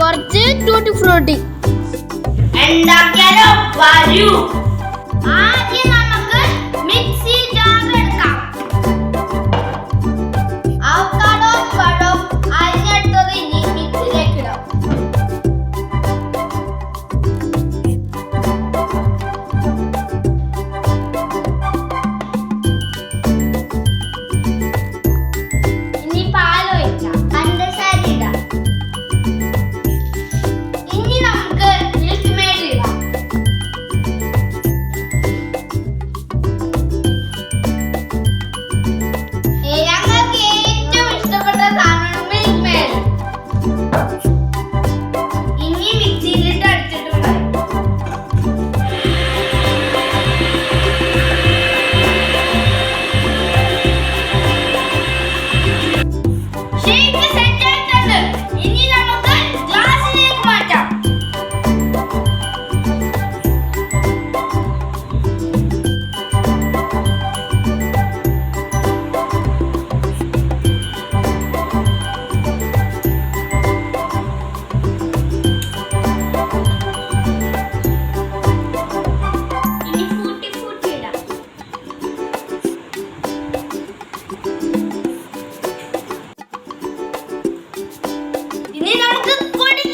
കുറച്ച് tutti Frooti ഉണ്ടാക്കിയാലോ? വരൂ. ആദ്യം നമുക്ക് മിക്സി ജാർ എടുക്കാം. അവക്കാഡോ പഴം അരിഞ്ഞെടുത്തത് ഇനി മിക്സിയിലേക്ക് ഇടാം. ഇനി പാൽ ഒഴിക്കാം. പഞ്ചസാര ഇടാം. ഇനി നമുക്ക് മിൽക്ക് മെയ്ഡ് ഇടാം. ഞങ്ങൾക്ക് ഏറ്റവും ഇഷ്ടപ്പെട്ട സാധനമാണ് മിൽക്ക് മെയ്ഡ്. ഇനി മിക്സിയിലിട്ട് അടിച്ചിട്ടുണ്ട്. ഷേക്ക് സെറ്റ് ആയിട്ടുണ്ട്. ഇനി നമുക്ക് ഗ്ലാസ്സിലേക്ക് മാറ്റാം. ഇനി ഫൂട്ടി ഫൂട്ടി ഇടാം. ഇനി നമുക്ക് പൊടി